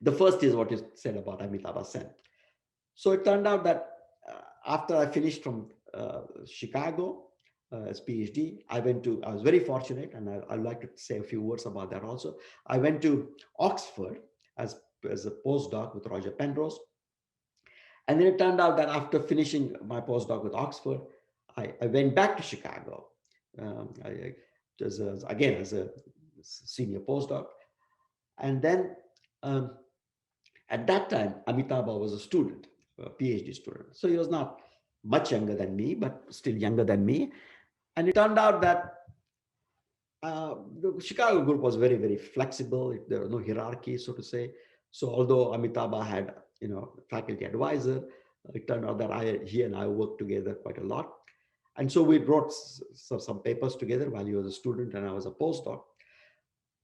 The first is what you said about Amitabh Sen. So it turned out that after I finished from Chicago as PhD, I was very fortunate, and I'd like to say a few words about that also. I went to Oxford as a postdoc with Roger Penrose. And then it turned out that after finishing my postdoc with Oxford, I went back to Chicago, again as a senior postdoc. And then at that time, Amitabh was a student, a PhD student. So he was not much younger than me, but still younger than me. And it turned out that the Chicago group was very, very flexible. There was no hierarchy, so to say. So although Amitabh had, faculty advisor, it turned out that he and I worked together quite a lot. And so we wrote some papers together while he was a student and I was a postdoc.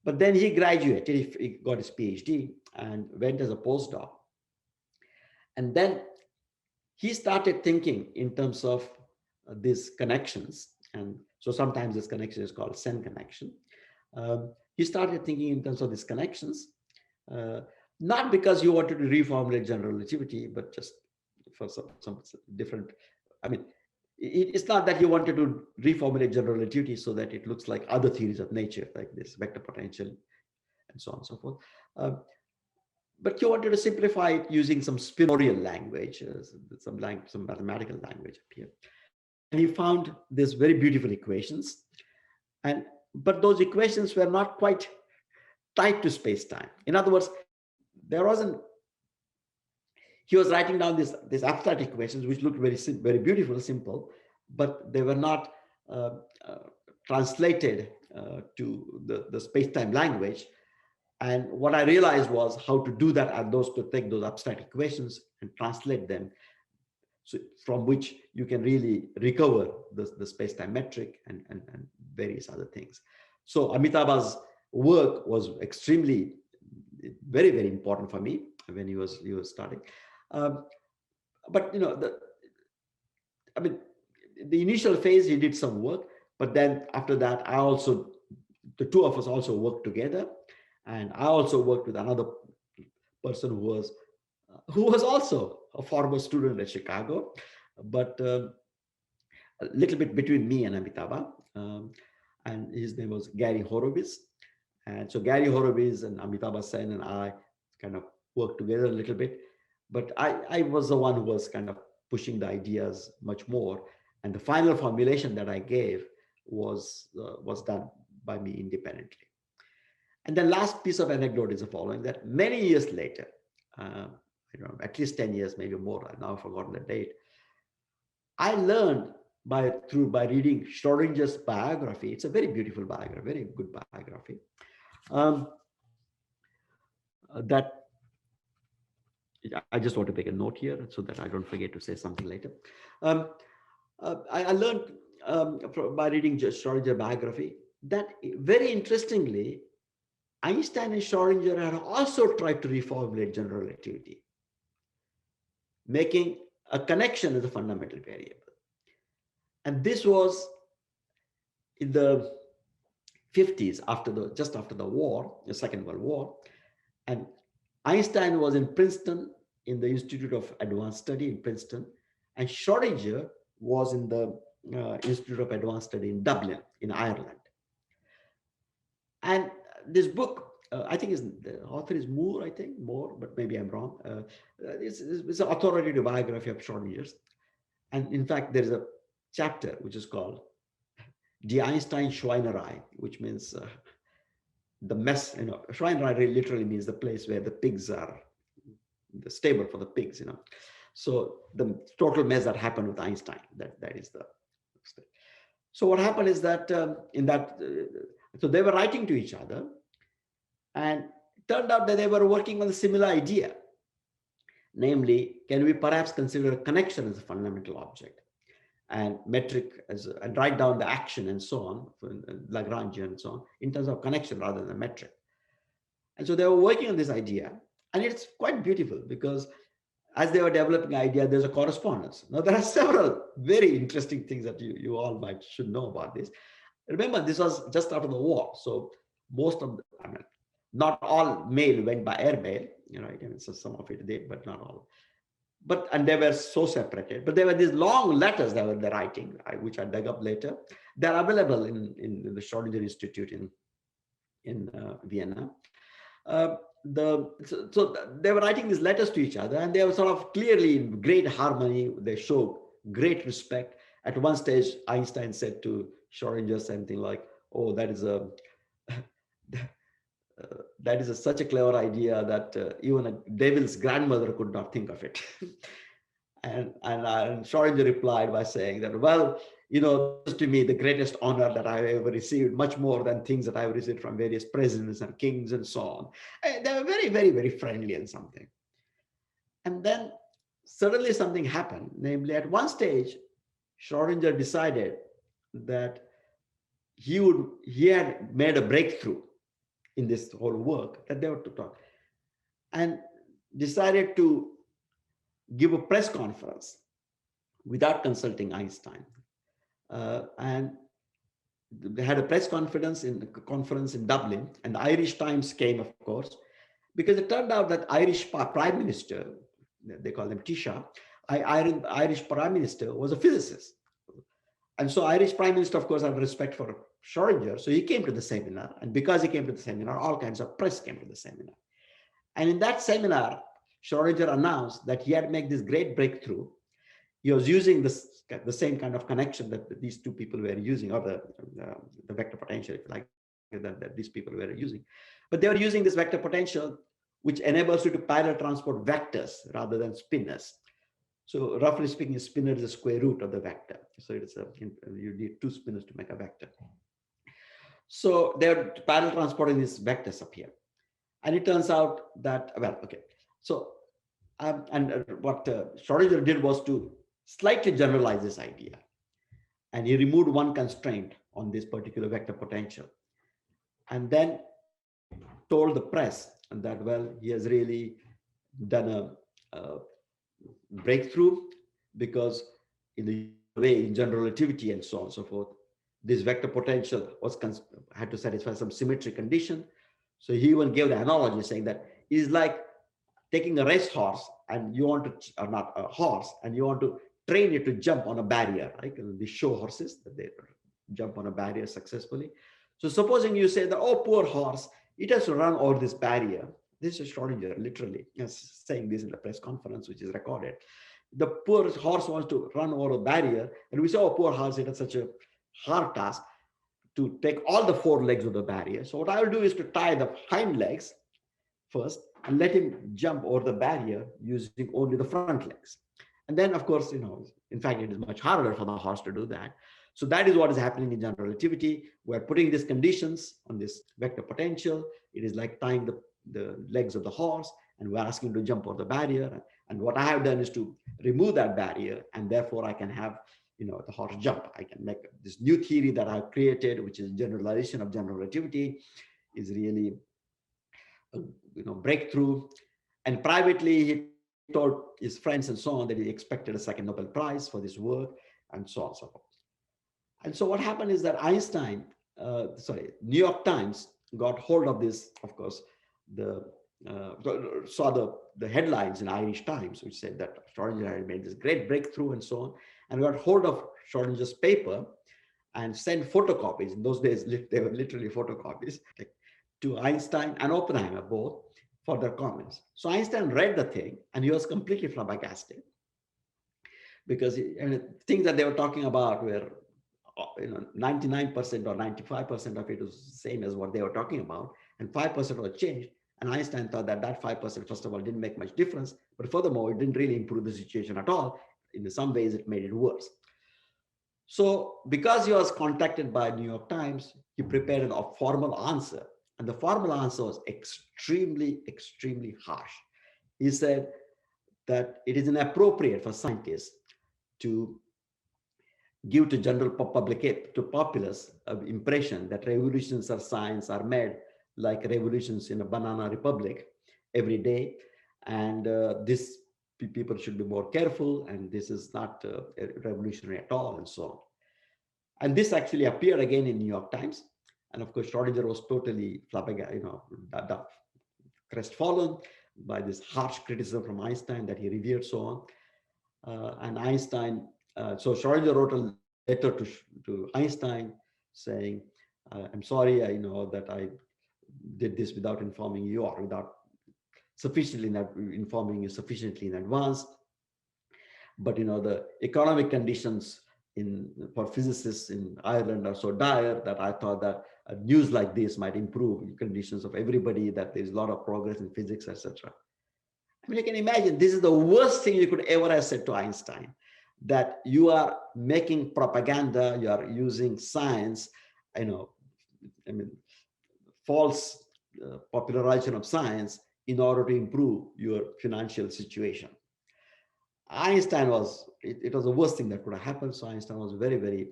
But then he graduated, he got his PhD and went as a postdoc. And then he started thinking in terms of these connections. And so sometimes this connection is called Sen connection. He started thinking in terms of these connections, not because he wanted to reformulate general relativity, but just for some different, it's not that he wanted to reformulate general relativity so that it looks like other theories of nature, like this vector potential and so on and so forth. But he wanted to simplify it using some Spinorian language, some mathematical language up here. And he found these very beautiful equations. But those equations were not quite tied to space-time. In other words, he was writing down these abstract equations, which looked very beautiful, simple, but they were not translated to the space-time language. And what I realized was how to do that, and to take those abstract equations and translate them, so from which you can really recover the space-time metric and various other things. So Amitabh's work was extremely, very, very important for me when he was starting. But the initial phase he did some work, but then after that, the two of us also worked together, and I also worked with another person who was also a former student at Chicago, but a little bit between me and Amitabh, and his name was Gary Horowitz. And so Gary Horowitz and Amitabh Sen and I kind of worked together a little bit, but I was the one who was kind of pushing the ideas much more. And the final formulation that I gave was done by me independently. And the last piece of anecdote is the following: that many years later, at least 10 years, maybe more, I've now forgotten the date, I learned by reading Schrodinger's biography. It's a very beautiful biography, very good biography. That I just want to make a note here so that I don't forget to say something later. I learned by reading Schrodinger's biography that, very interestingly, Einstein and Schrodinger had also tried to reformulate general relativity, making a connection as a fundamental variable. And this was in the 50s, just after the war, the Second World War. And Einstein was in Princeton in the Institute of Advanced Study in Princeton, and Schrodinger was in the Institute of Advanced Study in Dublin, in Ireland. And this book, I think the author is Moore, but maybe I'm wrong. It's an authoritative biography of Schrodinger's. And in fact, there's a chapter which is called Die Einstein-Schweinerei, which means the mess. Schweinerei literally means the place where the pigs are, the stable for the pigs. So the total mess that happened with Einstein, that is the. So what happened is that so they were writing to each other, and it turned out that they were working on a similar idea. Namely, can we perhaps consider a connection as a fundamental object, and metric and write down the action and so on, for Lagrangian and so on, in terms of connection rather than metric. And so they were working on this idea, and it's quite beautiful because as they were developing the idea, there's a correspondence. Now, there are several very interesting things that you all should know about this. Remember, this was just after the war. So most of not all mail went by airmail. right? I mean, so some of it did, but not all. But and they were so separated. But there were these long letters that were the writing, which I dug up later. They're available in the Schrodinger Institute in Vienna. So they were writing these letters to each other, and they were sort of clearly in great harmony. They showed great respect. At one stage, Einstein said to Schrodinger something like, "Oh, that is a such a clever idea that even a devil's grandmother could not think of it." And Schrodinger replied by saying that, well, this is to me the greatest honor that I've ever received, much more than things that I've received from various presidents and kings and so on. And they were very, very, very friendly and something. And then suddenly something happened. Namely, at one stage, Schrodinger decided that he had made a breakthrough in this whole work that they were to talk, and decided to give a press conference without consulting Einstein. And they had a press conference in Dublin, and the Irish Times came, of course, because it turned out that Irish Prime Minister, they call them Taoiseach, Irish Prime Minister was a physicist. And so Irish Prime Minister, of course, had respect for Schrodinger, so he came to the seminar, and because he came to the seminar, all kinds of press came to the seminar. And in that seminar, Schrodinger announced that he had made this great breakthrough. He was using the same kind of connection that these two people were using, or the vector potential, if you like, that these people were using. But they were using this vector potential, which enables you to parallel transport vectors rather than spinors. So roughly speaking, a spinor is the square root of the vector. So you need two spinors to make a vector. So they're parallel transporting these vectors up here. And it turns out that, well, okay. So, what Schrodinger did was to slightly generalize this idea. And he removed one constraint on this particular vector potential. And then told the press that, well, he has really done a breakthrough, because in the way in general relativity and so on and so forth, this vector potential had to satisfy some symmetry condition. So he even gave the analogy saying that it's like taking a racehorse and you want to, or not a horse, and you want to train it to jump on a barrier, right? The show horses, that they jump on a barrier successfully. So supposing you say that, oh, poor horse, it has to run over this barrier. This is Schrodinger literally saying this in the press conference, which is recorded. The poor horse wants to run over a barrier, and we say, oh, poor horse, it has such a hard task to take all the four legs of the barrier. So what I will do is to tie the hind legs first and let him jump over the barrier using only the front legs. And then, of course, in fact, it is much harder for the horse to do that. So that is what is happening in general relativity. We're putting these conditions on this vector potential. It is like tying the legs of the horse, and we're asking to jump over the barrier. And what I have done is to remove that barrier, and therefore I can have the horse jump. I can make this new theory that I've created, which is generalization of general relativity, is really a breakthrough. And privately, he told his friends and so on that he expected a second Nobel Prize for this work, and so on and so forth. And so what happened is that New York Times got hold of this, of course, saw the headlines in Irish Times, which said that Schrodinger had made this great breakthrough and so on, and got hold of Schrodinger's paper and sent photocopies. In those days, they were literally photocopies to Einstein and Oppenheimer both for their comments. So Einstein read the thing, and he was completely flabbergasted, because things that they were talking about were 99% or 95% of it was the same as what they were talking about, and 5% was changed. And Einstein thought that 5%, first of all, didn't make much difference, but furthermore, it didn't really improve the situation at all. In some ways, it made it worse. So because he was contacted by New York Times, he prepared a formal answer. And the formal answer was extremely, extremely harsh. He said that it is inappropriate for scientists to give to general public, to populace, an impression that revolutions of science are made like revolutions in a banana republic every day. And this people should be more careful, and this is not revolutionary at all, and so on. And this actually appeared again in New York Times. And of course, Schrodinger was totally flabbergasted, crestfallen. by this harsh criticism from Einstein that he revered so on. And Einstein, so Schrodinger wrote a letter to Einstein saying, I'm sorry, I know that I did this without informing you or without sufficiently informing you sufficiently in advance. But the economic conditions for physicists in Ireland are so dire that I thought that news like this might improve the conditions of everybody, that there's a lot of progress in physics, etc. I mean, you can imagine this is the worst thing you could ever have said to Einstein, that you are making propaganda, you are using science, I mean, false popularization of science in order to improve your financial situation. Einstein was, it was the worst thing that could have happened. So Einstein was very, very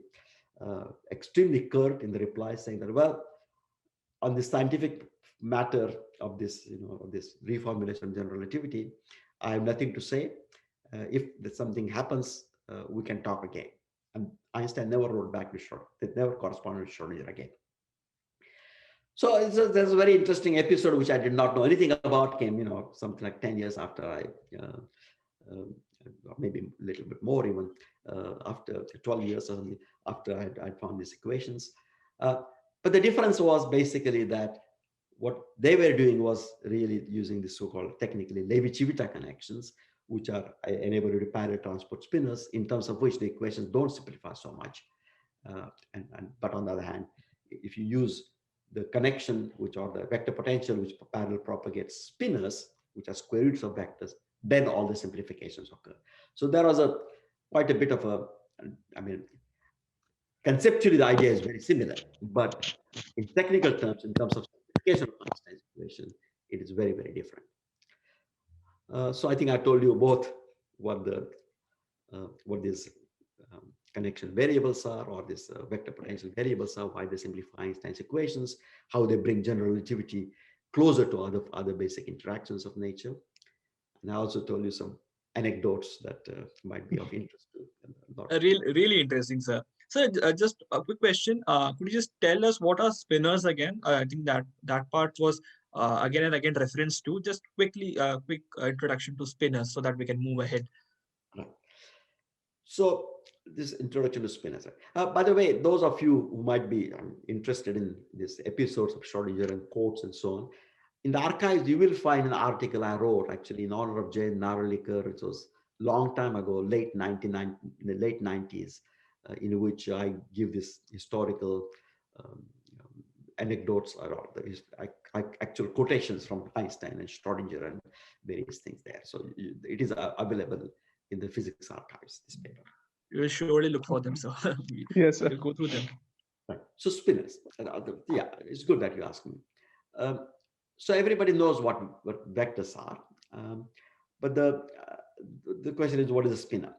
extremely curt in the reply, saying that, well, on the scientific matter of this, of this reformulation of general relativity, I have nothing to say. If something happens, we can talk again. And Einstein never wrote back to Schrodinger. They never corresponded with Schrodinger again. So there's a very interesting episode which I did not know anything about. Came, something like 10 years after I, maybe a little bit more even, after 12 years after I found these equations. But the difference was basically that what they were doing was really using the so-called technically Levi-Civita connections, which are enable you to parallel transport spinors, in terms of which the equations don't simplify so much. But on the other hand, if you use the connection, which are the vector potential, which parallel propagates spinors, which are square roots of vectors, then all the simplifications occur. So there was quite a bit of conceptually the idea is very similar, but in technical terms, in terms of simplification of Einstein's equation, it is very, very different. So I think I told you both what these connection variables are, or this vector potential variables are, why they simplify Einstein's equations, how they bring general relativity closer to other basic interactions of nature. And I also told you some anecdotes that might be of interest to Really interesting, sir. So just a quick question. Could you just tell us what are spinors again? I think that part was again and again reference to. Just quickly, quick introduction to spinors so that we can move ahead. Right. So this introduction to spinors. By the way, those of you who might be interested in these episodes of Schrodinger and quotes and so on, in the archives, you will find an article I wrote actually in honor of Jay Narlikar. It was long time ago, late 90s, in which I give this historical anecdotes or the actual quotations from Einstein and Schrodinger and various things there. So it is available in the physics archives, this paper. We will surely look for them, sir. Yes, sir. We'll go through them. Right. So spinors. Yeah, it's good that you asked me. So everybody knows what vectors are, but the question is, what is a spinor?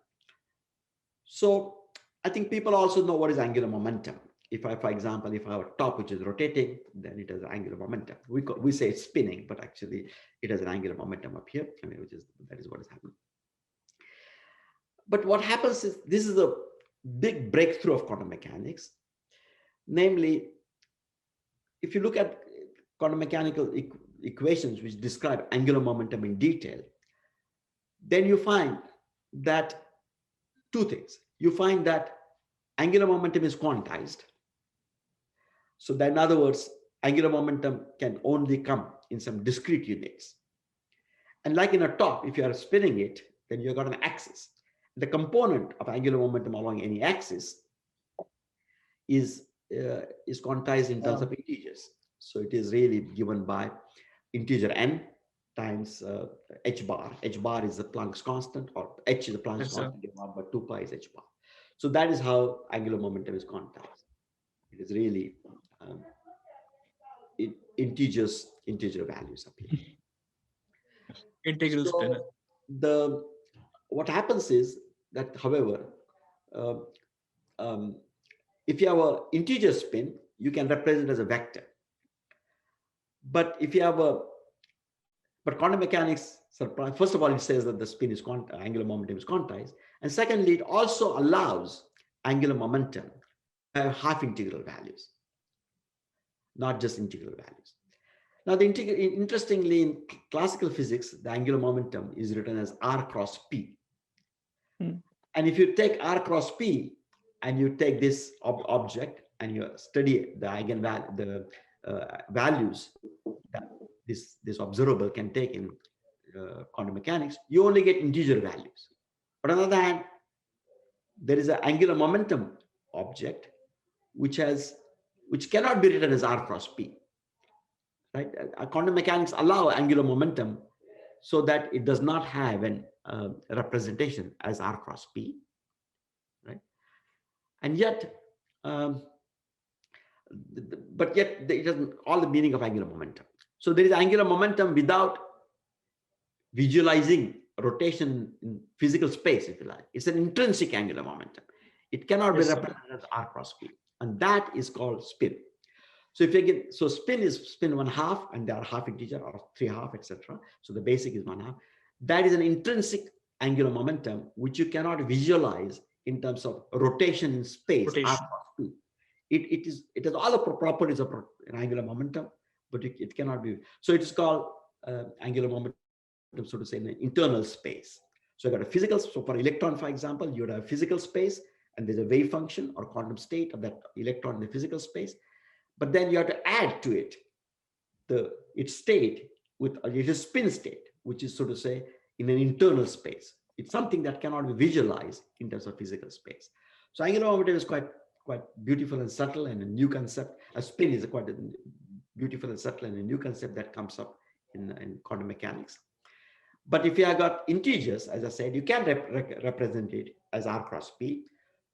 So I think people also know what is angular momentum. For example, if I have a top which is rotating, then it has angular momentum. We say it's spinning, but actually it has an angular momentum up here. I mean, that is what is happening. But what happens is, this is a big breakthrough of quantum mechanics. Namely, if you look at quantum mechanical equations which describe angular momentum in detail, then you find that two things. You find that angular momentum is quantized. So that, in other words, angular momentum can only come in some discrete units. And like in a top, if you are spinning it, then you've got an axis. The component of angular momentum along any axis is quantized in terms of integers. So it is really given by integer n times h bar. H bar is the Planck's constant, or h is the Planck's constant divided by 2 pi is h bar. So that is how angular momentum is quantized. It is really integer values up here. Integral spinor. What happens is that, however, if you have an integer spin, you can represent it as a vector. But if you have but quantum mechanics, first of all, it says that the spin is angular momentum is quantized. And secondly, it also allows angular momentum to have half integral values, not just integral values. Now, interestingly, in classical physics, the angular momentum is written as r cross p. Hmm. And if you take r cross p and you take this object and you study the values that this observable can take in quantum mechanics, you only get integer values. But on the other hand, there is an angular momentum object which cannot be written as r cross p. Right? Quantum mechanics allow angular momentum so that it does not have an representation as r cross p, right? And yet, but yet it doesn't all the meaning of angular momentum. So there is angular momentum without visualizing rotation in physical space, if you like. It's an intrinsic angular momentum. It cannot be represented as r cross p, and that is called spin. So if you get, so spin is spin 1/2, and there are half integer or 3/2, etc. So the basic is 1/2. That is an intrinsic angular momentum which you cannot visualize in terms of rotation in space. Rotation. It has all the properties of an angular momentum, but it cannot be. So it is called angular momentum, so to say, in an internal space. So you got a physical. So for electron, for example, you would have physical space, and there's a wave function or quantum state of that electron in the physical space. But then you have to add to it its state with a spin state, which is, so to say, in an internal space. It's something that cannot be visualized in terms of physical space. So angular momentum is quite beautiful and subtle, and a new concept. A spin is quite beautiful and subtle and a new concept that comes up in quantum mechanics. But if you have got integers, as I said, you can represent it as r cross p.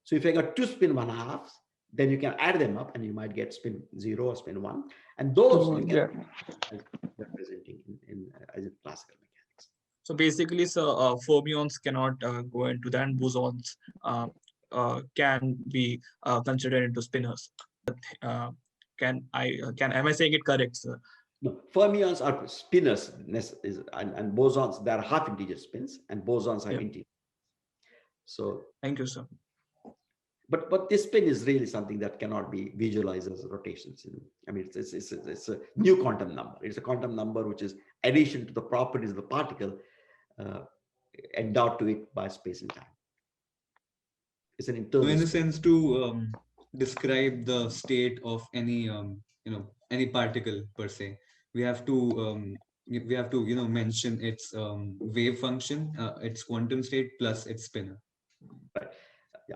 So if I got two spin 1/2s, then you can add them up and you might get spin 0 or spin 1. And those you can representing as in classical mechanics. So basically, fermions cannot go into that, and bosons can be considered into spinors. Am I saying it correct, sir? No, fermions are spinors, and bosons, there are half integer spins, and bosons are integer. So thank you, sir. But this spin is really something that cannot be visualized as rotations. I mean, it's a new quantum number. It's a quantum number which is addition to the properties of the particle endowed to it by space and time. It's an internal. So in a sense, to describe the state of any any particle per se, we have to mention its wave function, its quantum state plus its spinor. Right.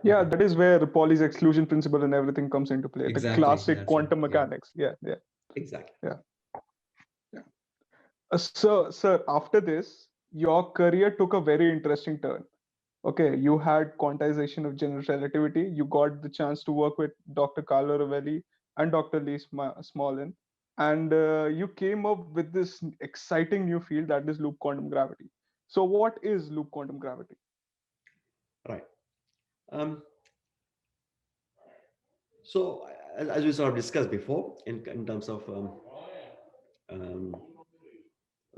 Yeah, that is where Pauli's exclusion principle and everything comes into play. Exactly, the classic quantum right. mechanics. Yeah. Exactly. Yeah. Sir, after this, your career took a very interesting turn. Okay, you had quantization of general relativity. You got the chance to work with Dr. Carlo Rovelli and Dr. Lee Smolin, and you came up with this exciting new field that is loop quantum gravity. So what is loop quantum gravity? Right. So as we sort of discussed before, in terms of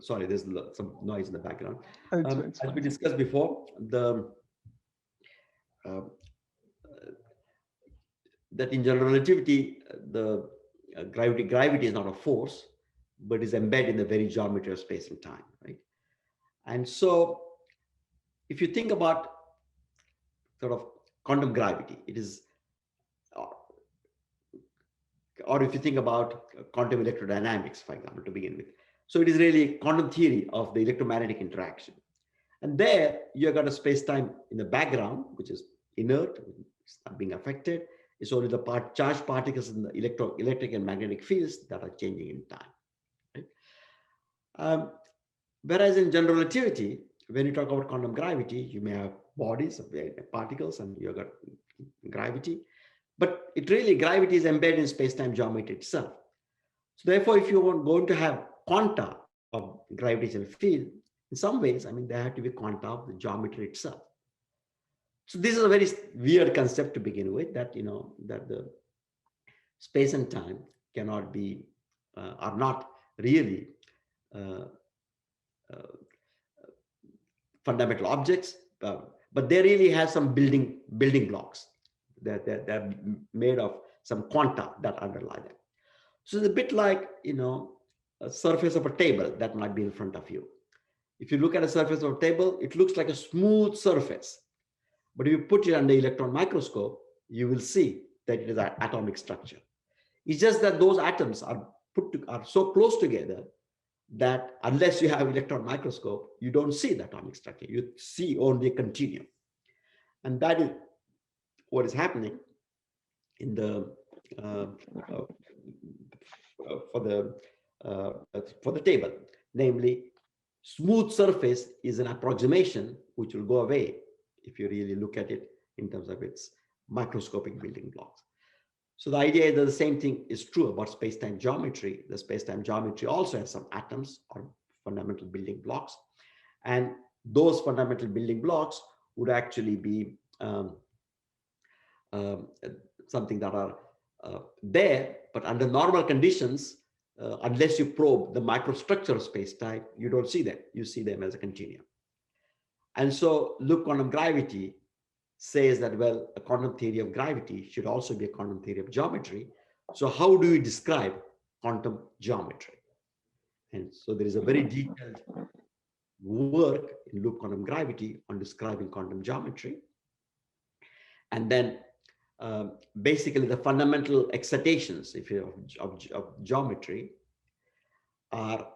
sorry, there's some noise in the background. As we discussed before, that in general relativity, the gravity is not a force, but is embedded in the very geometry of space and time, right? And so, if you think about sort of quantum gravity, it is, or if you think about quantum electrodynamics, for example, to begin with. So it is really quantum theory of the electromagnetic interaction. And there you got a space-time in the background, which is inert, it's not being affected. It's only the charged particles in the electric and magnetic fields that are changing in time. Right? Whereas in general relativity, when you talk about quantum gravity, you may have bodies, particles, and you got gravity. But gravity is embedded in space-time geometry itself. So therefore, if you are going to have quanta of gravitational field, in some ways, I mean, there have to be quanta of the geometry itself. So this is a very weird concept to begin with, that, that the space and time cannot be, are not really fundamental objects, but they really have some building blocks. They're made of some quanta that underlie them. So it's a bit like, a surface of a table that might be in front of you. If you look at a surface of a table, it looks like a smooth surface. But if you put it under electron microscope, you will see that it is an atomic structure. It's just that those atoms are so close together that unless you have electron microscope, you don't see the atomic structure. You see only a continuum. And that is what is happening in the for the table. Namely, smooth surface is an approximation which will go away if you really look at it in terms of its microscopic building blocks. So the idea is that the same thing is true about space-time geometry. The space-time geometry also has some atoms or fundamental building blocks. And those fundamental building blocks would actually be something that are there, but under normal conditions, unless you probe the microstructure of space-time, you don't see them. You see them as a continuum. And so loop quantum gravity says that, well, a quantum theory of gravity should also be a quantum theory of geometry. So how do we describe quantum geometry? And so there is a very detailed work in loop quantum gravity on describing quantum geometry. And then basically the fundamental excitations, if you of geometry, are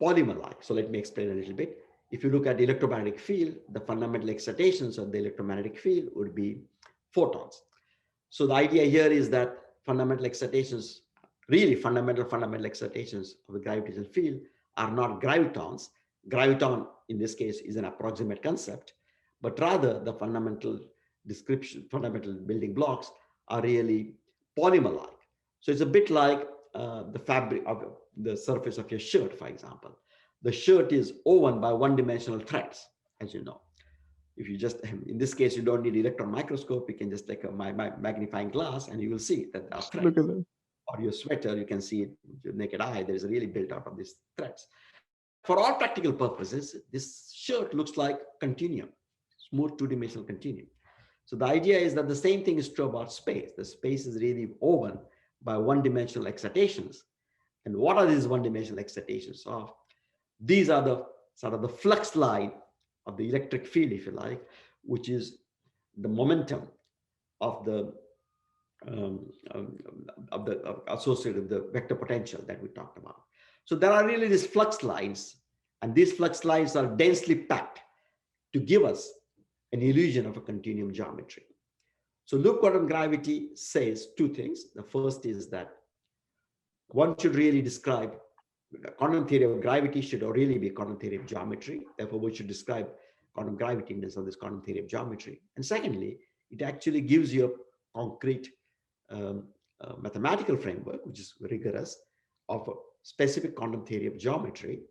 polymer-like. So let me explain a little bit. If you look at the electromagnetic field, the fundamental excitations of the electromagnetic field would be photons. So the idea here is that fundamental excitations, really fundamental excitations of the gravitational field are not gravitons. Graviton, in this case, is an approximate concept, but rather the fundamental description, fundamental building blocks are really polymer-like. So it's a bit like the fabric of the surface of your shirt, for example. The shirt is woven by one-dimensional threads, as you know. If you just, in this case, you don't need electron microscope, you can just take a magnifying glass and you will see that there are threads. Look at that. Or your sweater, you can see it with your naked eye, there is really built out of these threads. For all practical purposes, this shirt looks like continuum, smooth two-dimensional continuum. So the idea is that the same thing is true about space. The space is really woven by one-dimensional excitations. And what are these one-dimensional excitations of? These are the sort of the flux line of the electric field, if you like, which is the momentum of the associated with the vector potential that we talked about. So there are really these flux lines, and these flux lines are densely packed to give us an illusion of a continuum geometry. So loop quantum gravity says two things. The first is that one should really describe quantum theory of gravity should really be quantum theory of geometry. Therefore, we should describe quantum gravity in terms of this quantum theory of geometry. And secondly, it actually gives you a concrete mathematical framework, which is rigorous, of a specific quantum theory of geometry.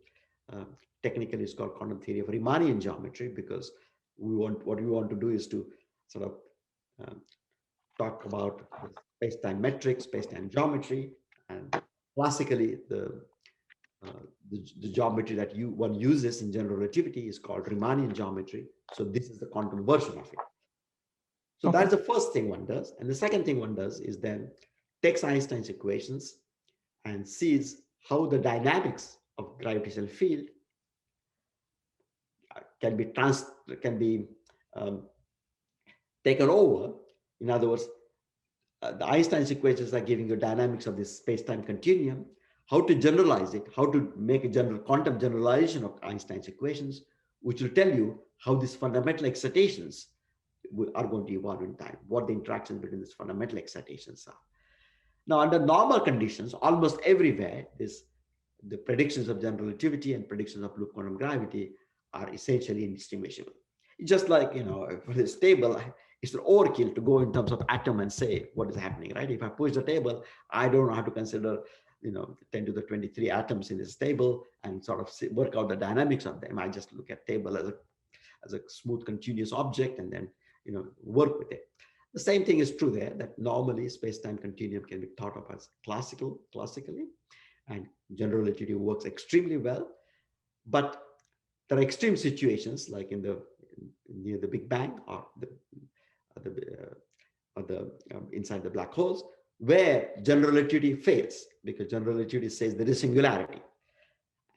Technically, it's called quantum theory of Riemannian geometry, because what we want to do is to sort of talk about space-time metrics, space-time geometry, and classically the geometry that one uses in general relativity is called Riemannian geometry. So this is the quantum version of it. So Okay. that's the first thing one does. And the second thing one does is then takes Einstein's equations and sees how the dynamics of gravitational field can be taken over. In other words, the Einstein's equations are giving you dynamics of this space-time continuum, how to generalize it, how to make a general quantum generalization of Einstein's equations, which will tell you how these fundamental excitations are going to evolve in time, what the interactions between these fundamental excitations are. Now, under normal conditions, almost everywhere, the predictions of general relativity and predictions of loop quantum gravity are essentially indistinguishable. It's just like, for this table, it's an overkill to go in terms of atom and say what is happening, right? If I push the table, I don't have to consider 10 to the 23 atoms in this table and sort of work out the dynamics of them. I just look at table as a smooth continuous object and then work with it. The same thing is true there, that normally space-time continuum can be thought of as classically, and general relativity works extremely well. But there are extreme situations like near the Big Bang or inside the black holes, where general relativity fails, because general relativity says there is singularity.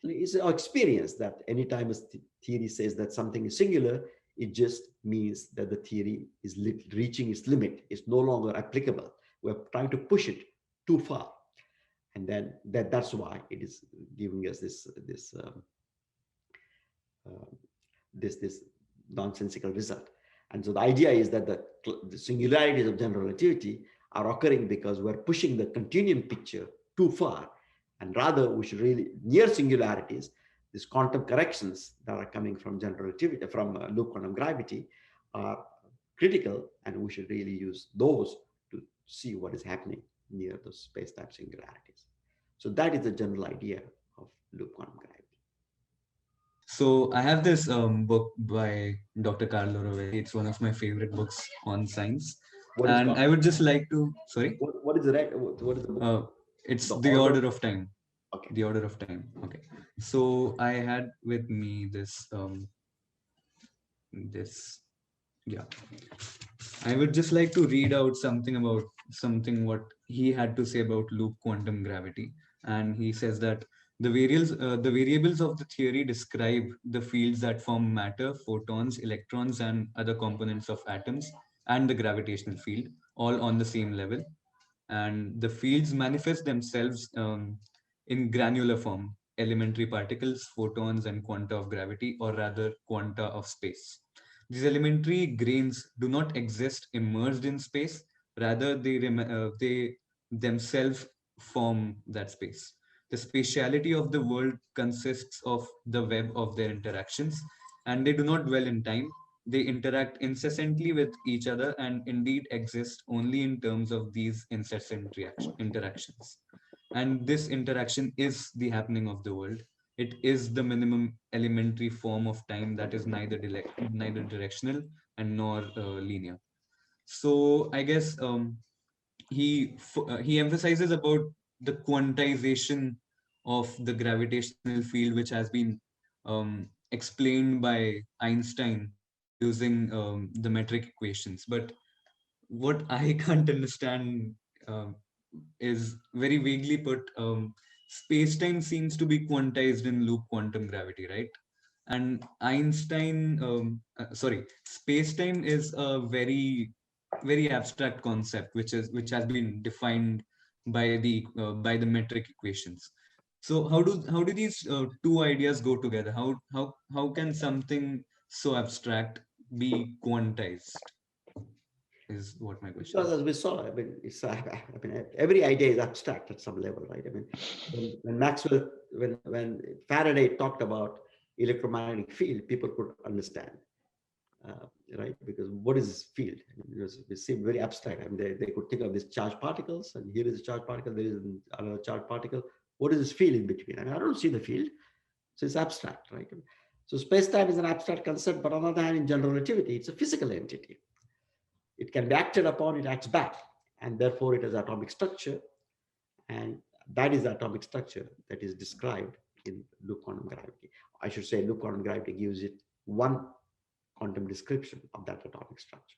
It's our experience that anytime a theory says that something is singular, it just means that the theory is reaching its limit. It's no longer applicable. We're trying to push it too far. And then that's why it is giving us uh, this nonsensical result. And so the idea is that the singularities of general relativity are occurring because we're pushing the continuum picture too far. And rather, we should really, near singularities, these quantum corrections that are coming from general relativity, from loop quantum gravity, are critical, and we should really use those to see what is happening near those space-time singularities. So that is the general idea of loop quantum gravity. So I have this book by Dr. Carlo Rovelli. It's one of my favorite books on science. What is And called? I would just like to, sorry? What is the what is the book? It's The The order? Order of Time. Okay. The Order of Time. Okay. So I had with me this, yeah. I would just like to read out something what he had to say about loop quantum gravity. And he says that the variables of the theory describe the fields that form matter, photons, electrons, and other components of atoms, and the gravitational field, all on the same level. And the fields manifest themselves in granular form, elementary particles, photons, and quanta of gravity, or rather quanta of space. These elementary grains do not exist immersed in space, rather they themselves form that space. The spatiality of the world consists of the web of their interactions, and they do not dwell in time. They interact incessantly with each other and indeed exist only in terms of these incessant interactions. And this interaction is the happening of the world. It is the minimum elementary form of time that is neither directional and nor linear. So I guess he emphasizes about the quantization of the gravitational field, which has been explained by Einstein using the metric equations. But what I can't understand um, is very vaguely put. Space-time seems to be quantized in loop quantum gravity, right? And space-time is a very abstract concept, which has been defined by the metric equations. So how do these two ideas go together? How can something so abstract be quantized? Is what my question Because is. as we saw, I mean, I mean, every idea is abstract at some level, right? I mean, when Maxwell, when Faraday talked about electromagnetic field, people could understand, right? Because what is field? I mean, it seemed very abstract. I mean, they could think of these charged particles, and here is a charged particle, there is another charged particle. What is this field in between? I mean, I don't see the field, so it's abstract, right? So space-time is an abstract concept, but on the other hand, in general relativity, it's a physical entity. It can be acted upon, it acts back, and therefore it has atomic structure, and that is the atomic structure that is described in loop quantum gravity. I should say loop quantum gravity gives it one quantum description of that atomic structure.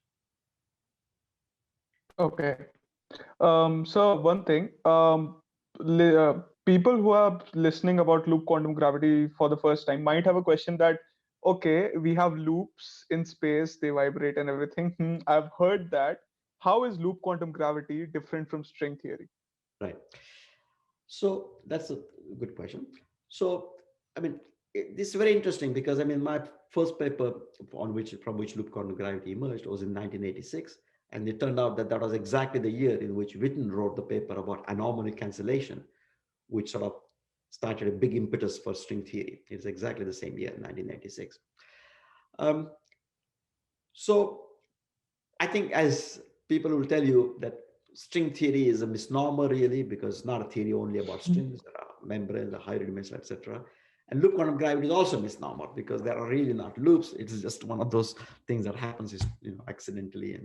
Okay. So one thing, people who are listening about loop quantum gravity for the first time might have a question that, okay, we have loops in space, they vibrate and everything. I've heard that. How is loop quantum gravity different from string theory? Right. So that's a good question. So, I mean, this is very interesting because I mean, my first paper from which loop quantum gravity emerged was in 1986, and it turned out that that was exactly the year in which Witten wrote the paper about anomaly cancellation, which sort of started a big impetus for string theory. It's exactly the same year, 1996. Um, so I think as people will tell you that string theory is a misnomer really, because it's not a theory only about strings, there are membranes, the higher dimension, etc. And loop quantum gravity is also a misnomer because there are really not loops. It's just one of those things that happens, accidentally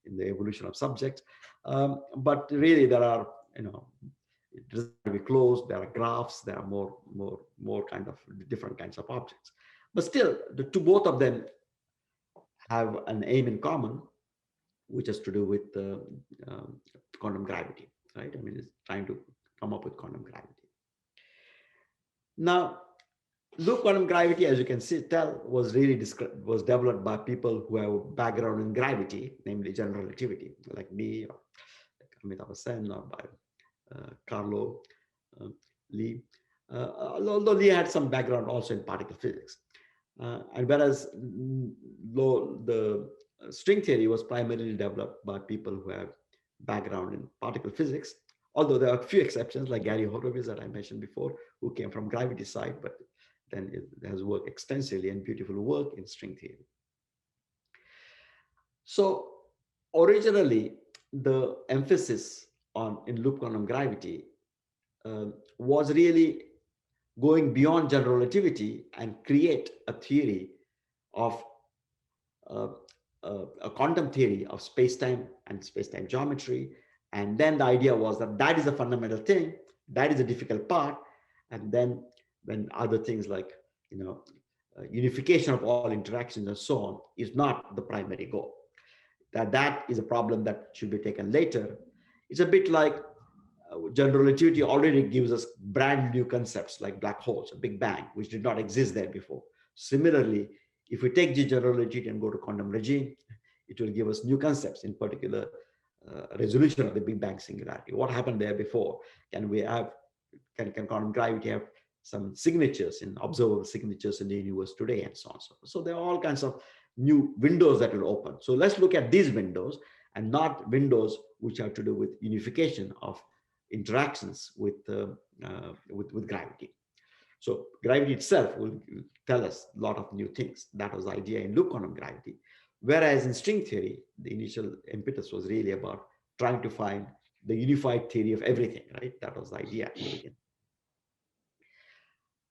in the evolution of subjects. But really there are, it doesn't have to be closed. There are graphs. There are more kind of different kinds of objects. But still, both of them have an aim in common, which has to do with quantum gravity, right? I mean, it's trying to come up with quantum gravity. Now, loop quantum gravity, as you can tell, was really was developed by people who have a background in gravity, namely general relativity, like me, or like Amitabh Sen, or by Carlo Lee. Although Lee had some background also in particle physics. And whereas the string theory was primarily developed by people who have background in particle physics, although there are a few exceptions like Gary Horowitz that I mentioned before, who came from gravity side, but then it has worked extensively and beautiful work in string theory. So originally, the emphasis in loop quantum gravity was really going beyond general relativity and create a theory of a quantum theory of space-time and space-time geometry. And then the idea was that that is the fundamental thing, that is the difficult part. And then when other things like, unification of all interactions and so on is not the primary goal. That is a problem that should be taken later. It's a bit like general relativity already gives us brand new concepts like black holes, a big bang, which did not exist there before. Similarly, if we take the general relativity and go to quantum regime, it will give us new concepts, in particular resolution of the big bang singularity. What happened there before? Can quantum gravity have some signatures, in observable signatures in the universe today, and so on. So there are all kinds of new windows that will open. So let's look at these windows and not windows which have to do with unification of interactions with gravity. So gravity itself will tell us a lot of new things. That was the idea in loop quantum gravity. Whereas in string theory, the initial impetus was really about trying to find the unified theory of everything, right? That was the idea in the beginning.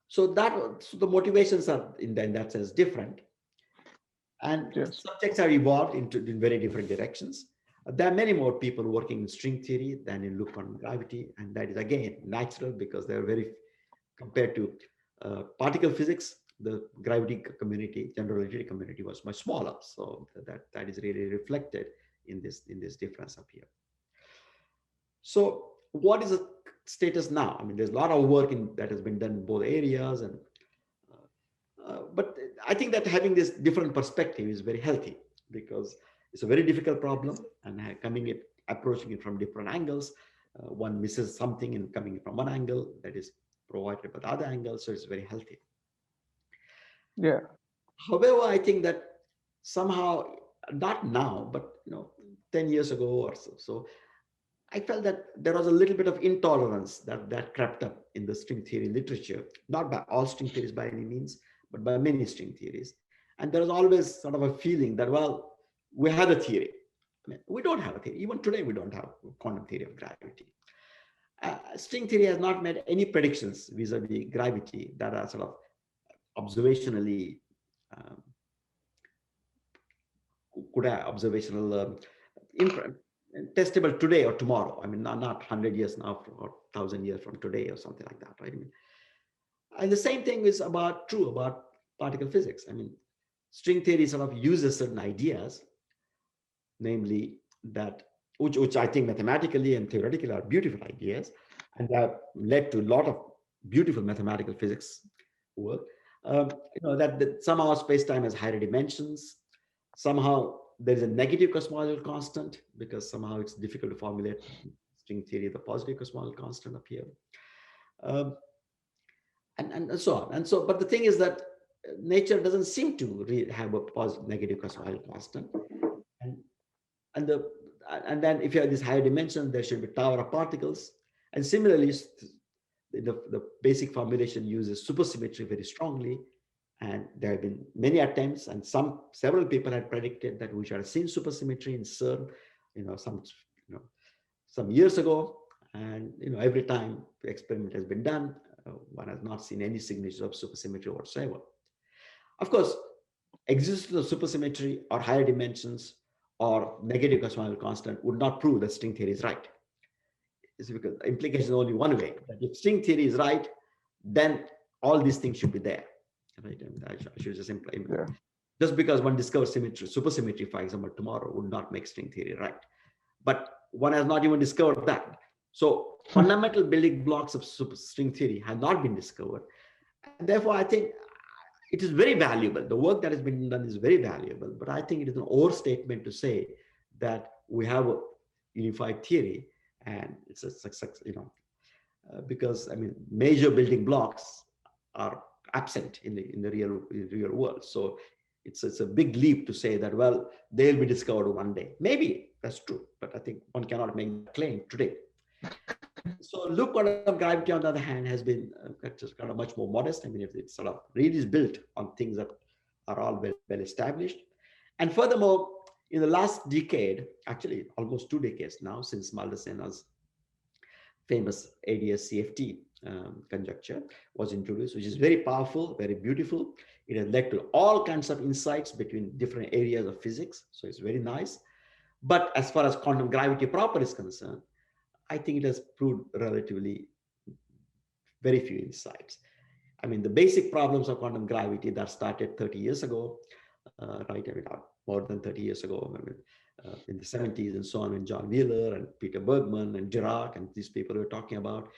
So the motivations are in that sense different. And Yes. subjects have evolved in very different directions. There are many more people working in string theory than in loop quantum gravity. And that is, again, natural because they're very, compared to particle physics, the gravity community, general relativity community was much smaller. So that is really reflected in this difference up here. So what is the status now? I mean, there's a lot of work that has been done in both areas, and but I think that having this different perspective is very healthy because it's a very difficult problem, and approaching it from different angles, one misses something in coming from one angle that is provided by the other angle, so it's very healthy. Yeah. However, I think that somehow, not now, but 10 years ago or so, I felt that there was a little bit of intolerance that crept up in the string theory literature, not by all string theories by any means, but by many string theories. And there was always sort of a feeling that, well, we have a theory. I mean, we don't have a theory. Even today, we don't have a quantum theory of gravity. String theory has not made any predictions vis-a-vis gravity that are sort of observationally, testable today or tomorrow. I mean, not 100 years now or 1,000 years from today or something like that, right? I mean, and the same thing is true about particle physics. I mean, string theory sort of uses certain ideas, namely that, which I think mathematically and theoretically are beautiful ideas, and that led to a lot of beautiful mathematical physics work. That somehow space-time has higher dimensions. Somehow there is a negative cosmological constant because somehow it's difficult to formulate string theory, the positive cosmological constant up here. And so on. And so, but the thing is that nature doesn't seem to have a positive, negative cosmological constant. And then if you have this higher dimension, there should be tower of particles. And similarly, the basic formulation uses supersymmetry very strongly. And there have been many attempts, and several people had predicted that we should have seen supersymmetry in CERN, some years ago. And every time the experiment has been done, one has not seen any signatures of supersymmetry whatsoever. Of course, existence of supersymmetry or higher dimensions or negative cosmological constant would not prove that string theory is right. It's because the implication is only one way, that if string theory is right, then all these things should be there. Right? And I should just imply. Yeah. Just because one discovers supersymmetry, for example, tomorrow would not make string theory right. But one has not even discovered that. So fundamental building blocks of string theory have not been discovered. And therefore, I think it is very valuable. The work that has been done is very valuable, but I think it is an overstatement to say that we have a unified theory and it's a success, because I mean, major building blocks are absent in the real world. So it's a big leap to say that, well, they'll be discovered one day. Maybe that's true, but I think one cannot make that claim today. So loop quantum gravity, on the other hand, has been just kind of much more modest. I mean, it's sort of really is built on things that are all well established. And furthermore, in the last decade, actually almost 2 decades now, since Maldasena's famous ADS-CFT conjecture was introduced, which is very powerful, very beautiful. It has led to all kinds of insights between different areas of physics. So it's very nice. But as far as quantum gravity proper is concerned, I think it has proved relatively very few insights. I mean, the basic problems of quantum gravity that started 30 years ago, right? I mean, more than 30 years ago, I mean, in the 70s and so on, when John Wheeler and Peter Bergman and Dirac and these people were talking about,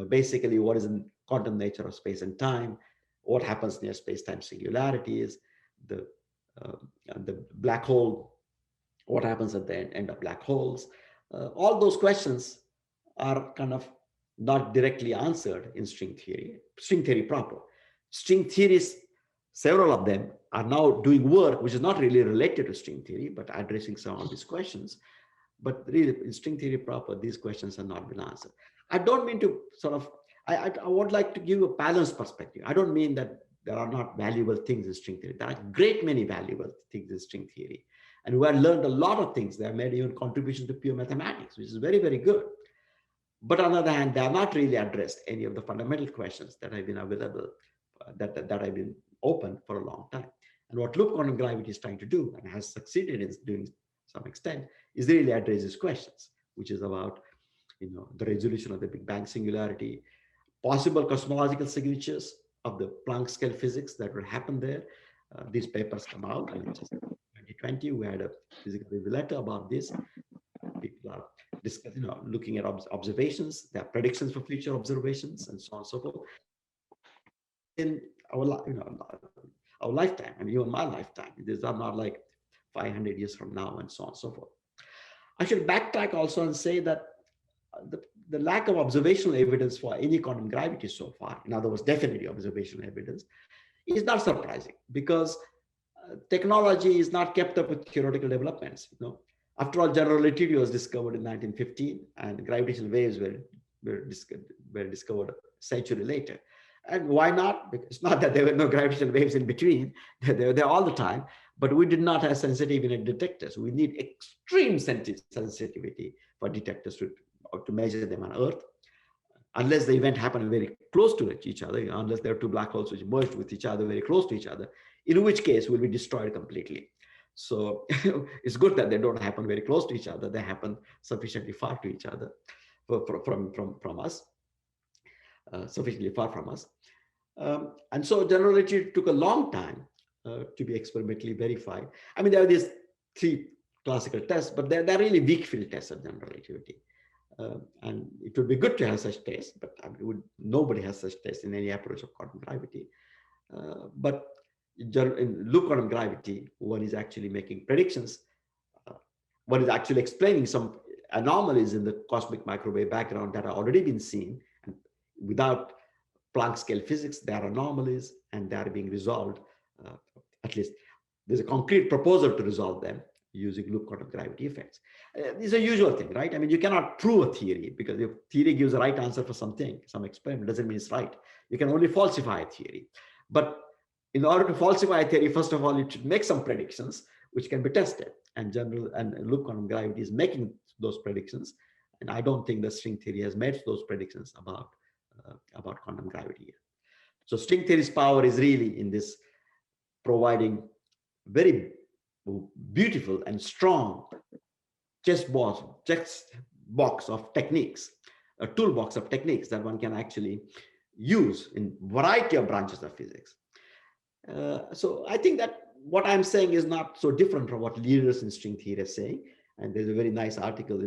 basically what is the quantum nature of space and time, what happens near space-time singularities, the black hole, what happens at the end of black holes. All those questions are kind of not directly answered in string theory proper. String theories, several of them are now doing work which is not really related to string theory, but addressing some of these questions. But really, in string theory proper, these questions have not been answered. I don't mean to sort of, I would like to give a balanced perspective. I don't mean that there are not valuable things in string theory. There are a great many valuable things in string theory. And we have learned a lot of things. They have made even contributions to pure mathematics, which is very, very good. But on the other hand, they have not really addressed any of the fundamental questions that have been available, that have been open for a long time. And what loop quantum gravity is trying to do, and has succeeded in doing to some extent, is really address these questions, which is about the resolution of the Big Bang singularity, possible cosmological signatures of the Planck scale physics that will happen there. These papers come out, and just 2020, we had a physical review letter about this. People are discussing, looking at observations, their predictions for future observations, and so on and so forth. In our lifetime, and even my lifetime, these are not like 500 years from now, and so on and so forth. I should backtrack also and say that the lack of observational evidence for any quantum gravity so far, in other words, definitely observational evidence, is not surprising, because technology is not kept up with theoretical developments. After all, general relativity was discovered in 1915, and gravitational waves were discovered a century later. And why not? Because it's not that there were no gravitational waves in between; they were there all the time. But we did not have sensitivity detectors. We need extreme sensitivity for detectors to measure them on Earth, unless the event happened very close to each other, unless there are two black holes which merged with each other very close to each other, in which case we'll be destroyed completely. So it's good that they don't happen very close to each other. They happen sufficiently far to each other, from us, sufficiently far from us. And so general relativity took a long time to be experimentally verified. I mean, there are these 3 classical tests, but they're really weak field tests of general relativity. And it would be good to have such tests, but I mean, nobody has such tests in any approach of quantum gravity. But in loop quantum gravity, one is actually making predictions. One is actually explaining some anomalies in the cosmic microwave background that have already been seen. And without Planck scale physics, there are anomalies, and they are being resolved. At least there's a concrete proposal to resolve them using loop quantum gravity effects. These are usual thing, right? I mean, you cannot prove a theory, because if theory gives a right answer for something, some experiment, doesn't mean it's right. You can only falsify a theory. But in order to falsify a theory, first of all, you should make some predictions which can be tested. And loop quantum gravity is making those predictions. And I don't think the string theory has made those predictions about quantum gravity yet. So string theory's power is really in this providing very beautiful and strong box of techniques, a toolbox of techniques that one can actually use in variety of branches of physics. So I think that what I'm saying is not so different from what leaders in string theory are saying. And there's a very nice article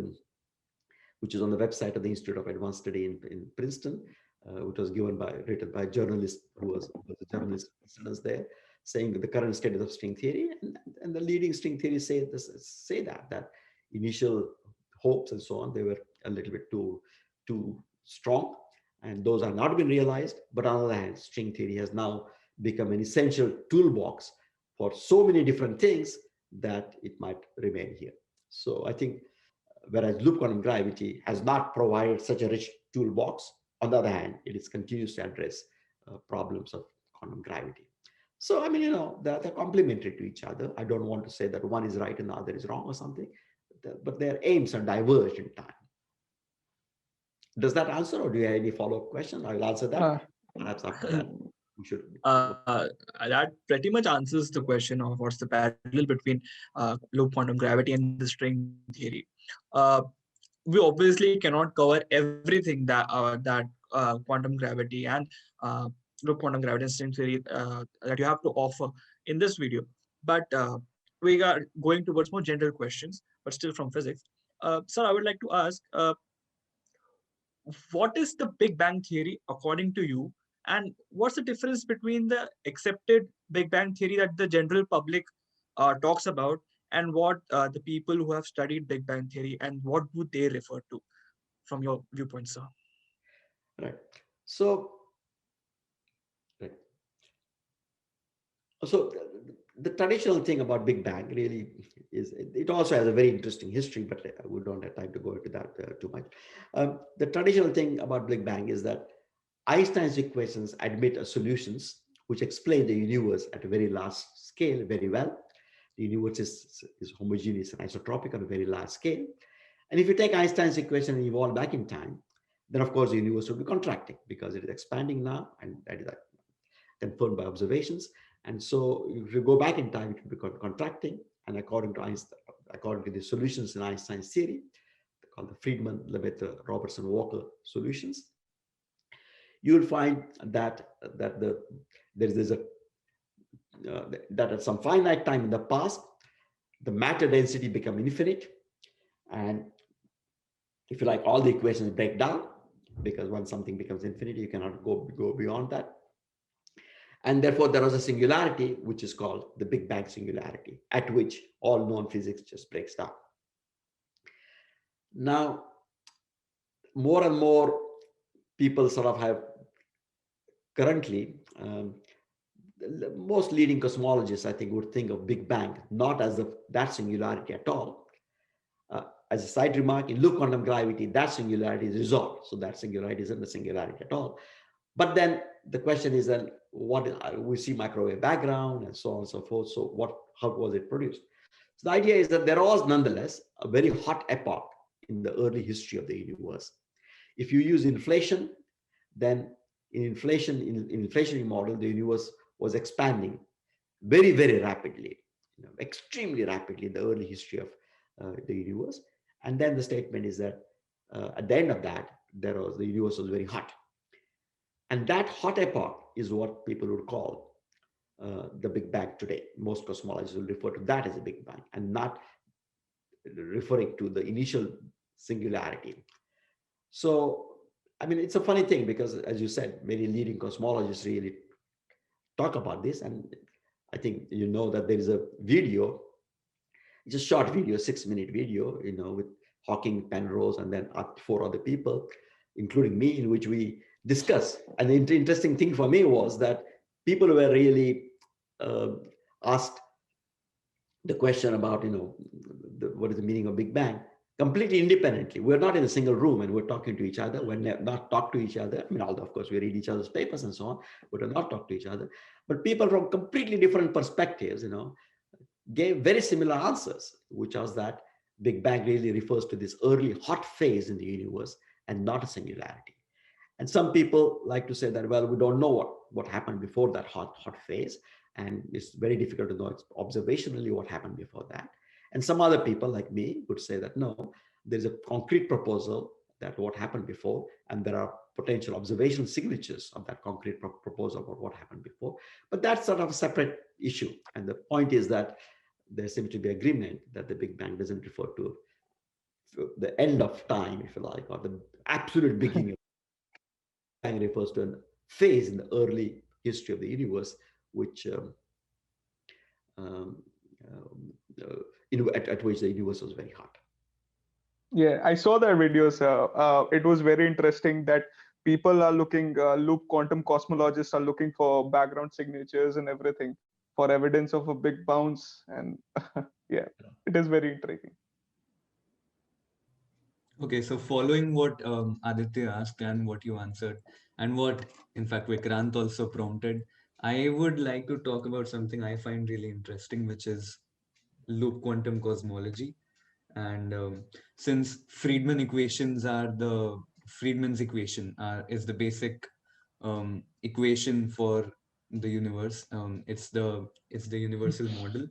which is on the website of the Institute of Advanced Study in Princeton, which was written by a journalist who was a journalist there, saying the current status of string theory, and the leading string theory say that initial hopes and so on, they were a little bit too strong, and those are not been realized. But on the other hand, string theory has now become an essential toolbox for so many different things that it might remain here. So I think whereas loop quantum gravity has not provided such a rich toolbox, on the other hand, it is continues to address problems of quantum gravity. So, I mean, they're complementary to each other. I don't want to say that one is right and the other is wrong or something, but their aims are diverged in time. Does that answer, or do you have any follow-up question? I will answer that. Perhaps after that, we should. That pretty much answers the question of what's the parallel between loop quantum gravity and the string theory. We obviously cannot cover everything that quantum gravity and loop quantum gravity and string theory that you have to offer in this video. But we are going towards more general questions, but still from physics. Sir, I would like to ask, what is the Big Bang theory according to you? And what's the difference between the accepted Big Bang theory that the general public talks about and what the people who have studied Big Bang theory, and what do they refer to from your viewpoint, sir? Right. So, right. So the traditional thing about Big Bang really is, it also has a very interesting history, but we don't have time to go into that too much. The traditional thing about Big Bang is that Einstein's equations admit solutions which explain the universe at a very large scale very well. The universe is homogeneous and isotropic on a very large scale. And if you take Einstein's equation and evolve back in time, then of course the universe will be contracting because it is expanding now, and that is confirmed by observations. And so if you go back in time, it will be contracting. And according to Einstein, according to the solutions in Einstein's theory, called the Freeman, Lemaitre, Robertson, Walker solutions, you will find that that at some finite time in the past, the matter density become infinite, and if you like, all the equations break down, because once something becomes infinite, you cannot go beyond that. And therefore, there was a singularity, which is called the Big Bang singularity, at which all known physics just breaks down. Now, more and more people sort of have currently, most leading cosmologists, I think, would think of Big Bang not as that singularity at all. As a side remark, in loop quantum gravity, that singularity is resolved. So that singularity isn't a singularity at all. But then the question is then, we see microwave background and so on and so forth. So how was it produced? So the idea is that there was nonetheless a very hot epoch in the early history of the universe. If you use inflation, then in inflationary model, the universe was expanding very, very rapidly, extremely rapidly in the early history of the universe. And then the statement is that at the end of that, the universe was very hot. And that hot epoch is what people would call the Big Bang today. Most cosmologists will refer to that as a Big Bang and not referring to the initial singularity. So, I mean, it's a funny thing because, as you said, many leading cosmologists really talk about this. And I think you know that there is a video, it's a short video, 6-minute video, with Hawking, Penrose, and then 4 other people, including me, in which we discuss. And the interesting thing for me was that people were really asked the question about, what is the meaning of Big Bang, completely independently. We're not in a single room and we're talking to each other. We're not talk to each other. I mean, although of course we read each other's papers and so on, but we're not talk to each other. But people from completely different perspectives, gave very similar answers, which was that Big Bang really refers to this early hot phase in the universe and not a singularity. And some people like to say that, well, we don't know what happened before that hot phase. And it's very difficult to know observationally what happened before that. And some other people like me would say that, no, there's a concrete proposal that what happened before, and there are potential observational signatures of that concrete proposal about what happened before. But that's sort of a separate issue. And the point is that there seems to be agreement that the Big Bang doesn't refer to the end of time, if you like, or the absolute beginning. Bang refers to a phase in the early history of the universe, which um, um, at which the universe was very hot. Yeah, I saw that video, sir. It was very interesting that people are looking, loop quantum cosmologists are looking for background signatures and everything for evidence of a big bounce. And yeah, it is very intriguing. Okay, so following what Aditya asked and what you answered, and what in fact Vikrant also prompted, I would like to talk about something I find really interesting, which is loop quantum cosmology. And since Friedman equations are the Friedman's equation is the basic equation for the universe. It's the universal model.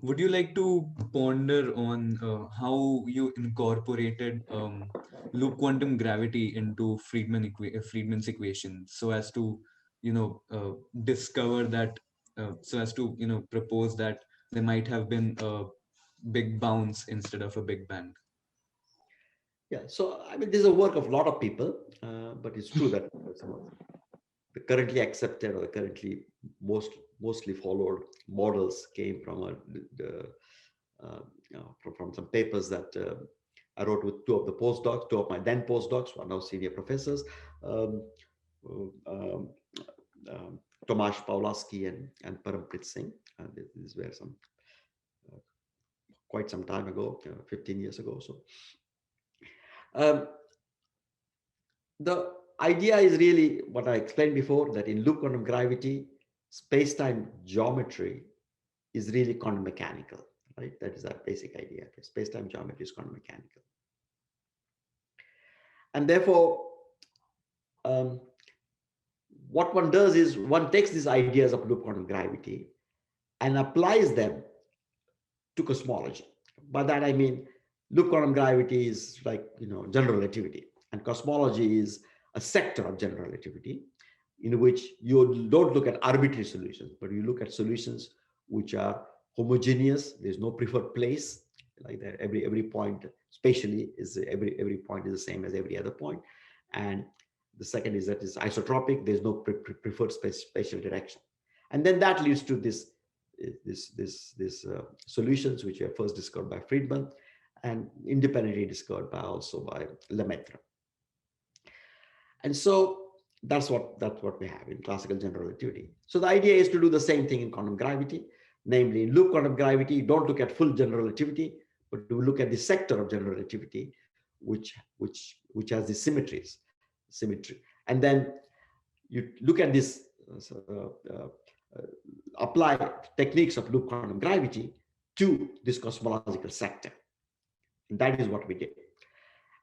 Would you like to ponder on how you incorporated loop quantum gravity into Friedman's equation so as to discover that so as to propose that there might have been a big bounce instead of a big bang? Yeah, so I mean, this is a work of a lot of people, but it's true that some of the currently accepted or currently mostly followed models came from from some papers that I wrote with two of the postdocs, two of my then postdocs, who are now senior professors, um, um, um, Tomasz Pawlowski and Paramprit Singh. These were some quite some time ago, 15 years ago. So um, the idea is really what I explained before, that in loop quantum gravity, space-time geometry is really quantum mechanical, right? That is our basic idea. Space-time geometry is quantum mechanical. And therefore, what one does is one takes these ideas of loop quantum gravity and applies them to cosmology. By that I mean, loop quantum gravity is like general relativity, and cosmology is a sector of general relativity in which you don't look at arbitrary solutions, but you look at solutions which are homogeneous. There's no preferred place, like that. Every point spatially is every point is the same as every other point, and the second is that it's isotropic. There's no preferred spatial direction, and then that leads to this solutions which were first discovered by Friedman and independently discovered also by Lemaitre. And so that's what we have in classical general relativity. So the idea is to do the same thing in quantum gravity, namely in loop quantum gravity, don't look at full general relativity, but to look at the sector of general relativity, which has the symmetry. And then you look at this, apply techniques of loop quantum gravity to this cosmological sector. And that is what we did.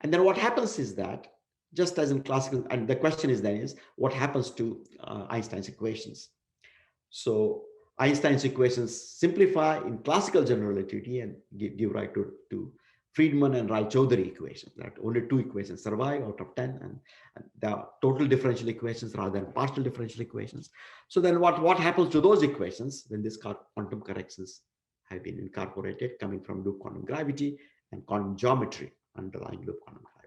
And then what happens is that, just as in classical, and the question is then is, what happens to Einstein's equations? So Einstein's equations simplify in classical general relativity and give rise to Friedman and Rai-Choudhury equations. That only two equations survive out of 10, and they are total differential equations rather than partial differential equations. So then what happens to those equations when these quantum corrections have been incorporated, coming from loop quantum gravity and quantum geometry underlying loop quantum gravity?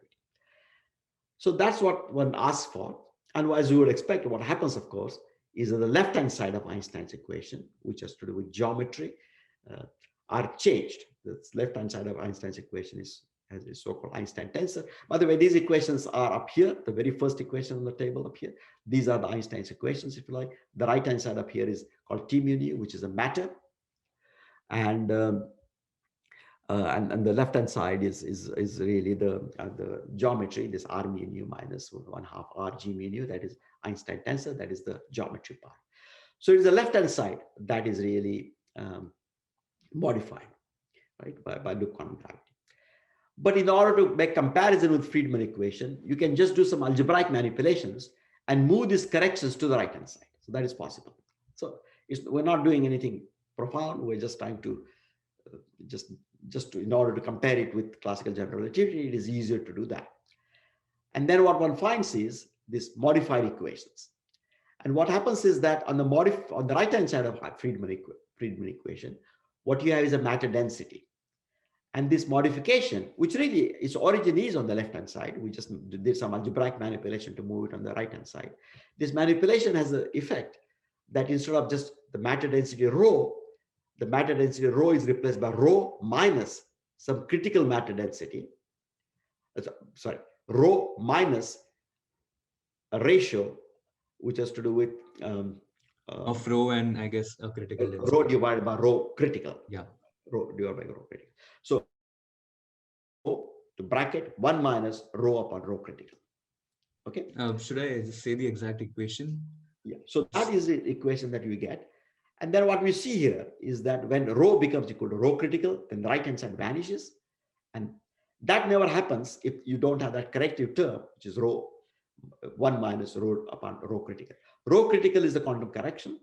So that's what one asks for. And as you would expect, what happens, of course, is that the left-hand side of Einstein's equation, which has to do with geometry, are changed. The left-hand side of Einstein's equation has a so-called Einstein tensor. By the way, these equations are up here, the very first equation on the table up here. These are the Einstein's equations, if you like. The right-hand side up here is called T mu nu, which is a matter. And the left-hand side is really the geometry, this R mu nu minus 1/2 R G mu nu, that is Einstein tensor, that is the geometry part. So it's the left-hand side that is really modified, right, by loop quantum gravity. But in order to make comparison with Friedman equation, you can just do some algebraic manipulations and move these corrections to the right-hand side. So that is possible. So we're not doing anything profound. We're just trying to in order to compare it with classical general relativity, it is easier to do that. And then what one finds is these modified equations. And what happens is that on the right-hand side of Friedman equation, what you have is a matter density. And this modification, which really its origin is on the left-hand side, we just did some algebraic manipulation to move it on the right-hand side. This manipulation has the effect that instead of just the matter density rho, the matter density rho is replaced by rho minus some critical matter density. Sorry, rho minus a ratio which has to do with of rho and I guess a critical density. Rho divided by rho critical. Yeah. Rho divided by rho critical. So to bracket 1 minus rho upon rho critical. Okay. Should I just say the exact equation? Yeah. So that is the equation that we get. And then what we see here is that when rho becomes equal to rho critical, then the right-hand side vanishes. And that never happens if you don't have that corrective term, which is rho 1 minus rho upon rho critical. Rho critical is the quantum correction.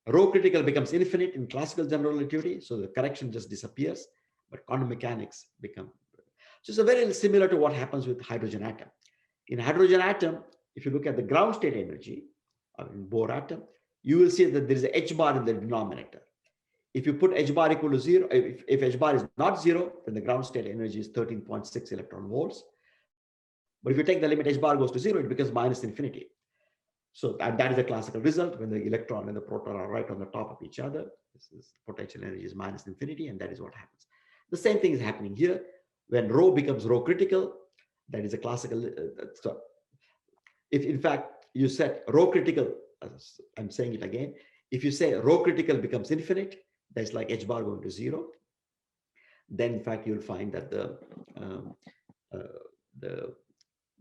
Rho critical becomes infinite in classical general relativity, so the correction just disappears, but quantum mechanics become. So it's a very similar to what happens with hydrogen atom. In hydrogen atom, if you look at the ground state energy, or in Bohr atom, you will see that there is a h bar in the denominator. If you put h bar equal to 0, if h bar is not 0, then the ground state energy is 13.6 electron volts. But if you take the limit h bar goes to 0, it becomes minus infinity. So that is a classical result when the electron and the proton are right on the top of each other. This is potential energy is minus infinity, and that is what happens. The same thing is happening here. When rho becomes rho critical, that is a classical. So if in fact you set rho critical, I'm saying it again, if you say rho critical becomes infinite, that's like h bar going to 0, then in fact you'll find that the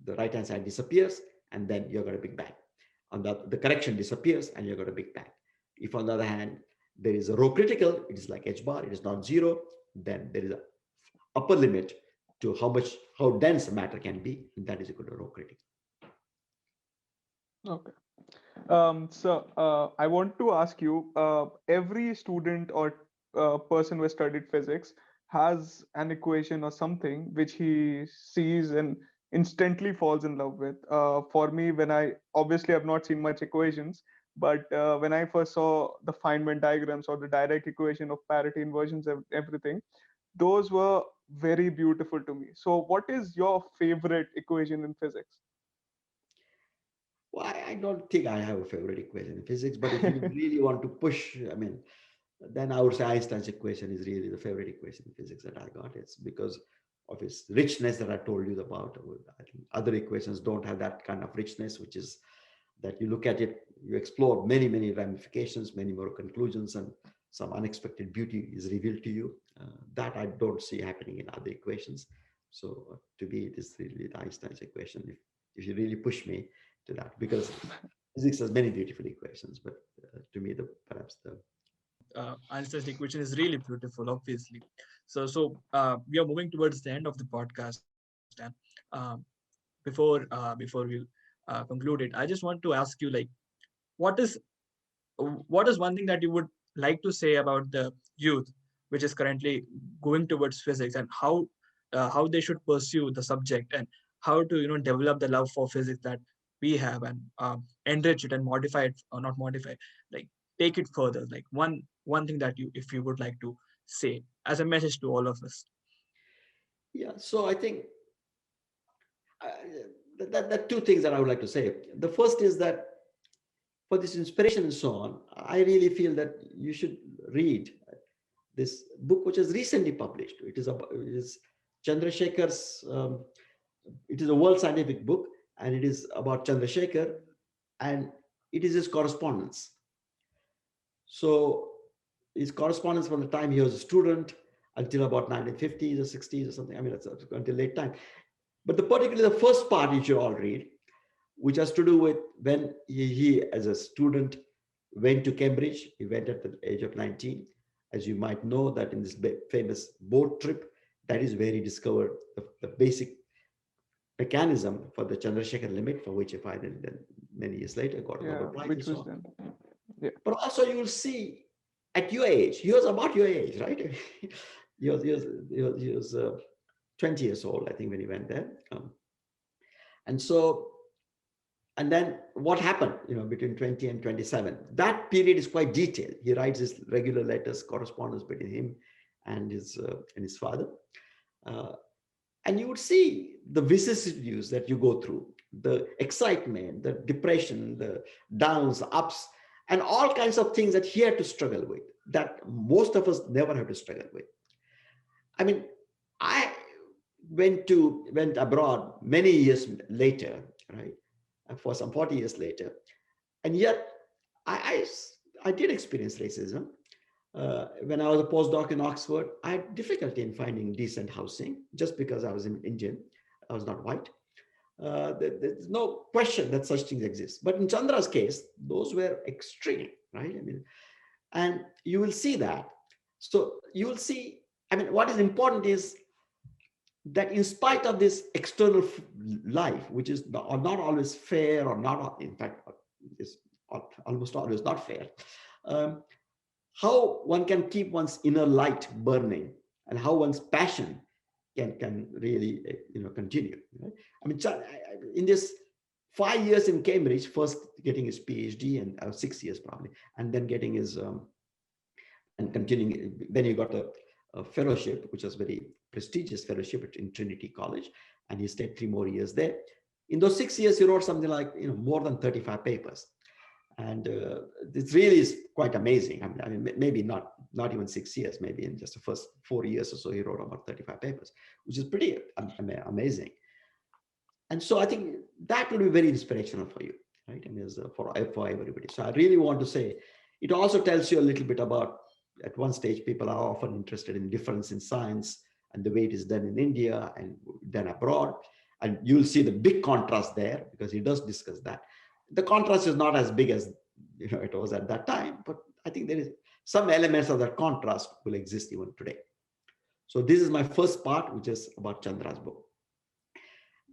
right-hand side disappears, and then you've got a Big Bang. On the correction disappears, and you've got a Big Bang. If on the other hand, there is a rho critical, it is like h bar, it is not 0, then there is a upper limit to how dense matter can be, and that is equal to rho critical. Okay. So I want to ask you, every student or person who has studied physics has an equation or something which he sees and instantly falls in love with. For me, when I obviously have not seen much equations, but when I first saw the Feynman diagrams or the direct equation of parity inversions, everything, those were very beautiful to me. So what is your favorite equation in physics? Well, I don't think I have a favorite equation in physics, but if you really want to push, I mean, then I would say Einstein's equation is really the favorite equation in physics that I got. It's because of its richness that I told you about. I think other equations don't have that kind of richness, which is that you look at it, you explore many, many ramifications, many more conclusions, and some unexpected beauty is revealed to you. That I don't see happening in other equations. So to me, it is really the Einstein's equation, if you really push me to that, because physics has many beautiful equations, but to me, perhaps the Einstein's equation is really beautiful, obviously. So we are moving towards the end of the podcast, and before we conclude it, I just want to ask you, like, what is one thing that you would like to say about the youth which is currently going towards physics, and how they should pursue the subject, and how to develop the love for physics that we have, and enrich it and modify it, or not modify, like take it further, like one thing that if you would like to say as a message to all of us. Yeah, so I think that two things that I would like to say. The first is that for this inspiration and so on, I really feel that you should read this book, which is recently published. It is Chandrasekhar's, it is a world scientific book, and it is about Chandrasekhar, and it is his correspondence. So his correspondence from the time he was a student until about 1950s or 60s or something. I mean, that's until late time. But particularly the first part you should all read, which has to do with when he as a student went to Cambridge. He went at the age of 19. As you might know, that in this famous boat trip, that is where he discovered the basic mechanism for the Chandrasekhar limit, for which he finally then many years later got a Nobel Prize. Which was then. Yeah. But also you will see at your age, he was about your age, right? he was 20 years old, I think, when he went there. And then what happened, between 20 and 27, that period is quite detailed. He writes his regular letters, correspondence between him and his father. And you would see the vicissitudes that you go through, the excitement, the depression, the downs, ups, and all kinds of things that he had to struggle with, that most of us never have to struggle with. I mean, I went abroad many years later, right? For some 40 years later. And yet I did experience racism. When I was a postdoc in Oxford, I had difficulty in finding decent housing just because I was an Indian. I was not white. There's no question that such things exist. But in Chandra's case, those were extreme, right? I mean, and you will see that. So you will see, I mean, what is important is that in spite of this external life, which is not always fair or not, in fact, is almost always not fair, how one can keep one's inner light burning and how one's passion can really continue. Right? I mean, in this 5 years in Cambridge, first getting his PhD and 6 years probably, and then getting his and continuing. Then he got a fellowship, which was very prestigious fellowship in Trinity College, and he stayed 3 more years there. In those 6 years, he wrote something like more than 35 papers. And it really is quite amazing. I mean, maybe not even 6 years, maybe in just the first 4 years or so, he wrote about 35 papers, which is pretty amazing. And so I think that will be very inspirational for you, right? I mean, for everybody. So I really want to say, it also tells you a little bit about, at one stage, people are often interested in difference in science and the way it is done in India and done abroad. And you'll see the big contrast there, because he does discuss that. The contrast is not as big as it was at that time, but I think there is some elements of that contrast will exist even today. So this is my first part, which is about Chandra's book.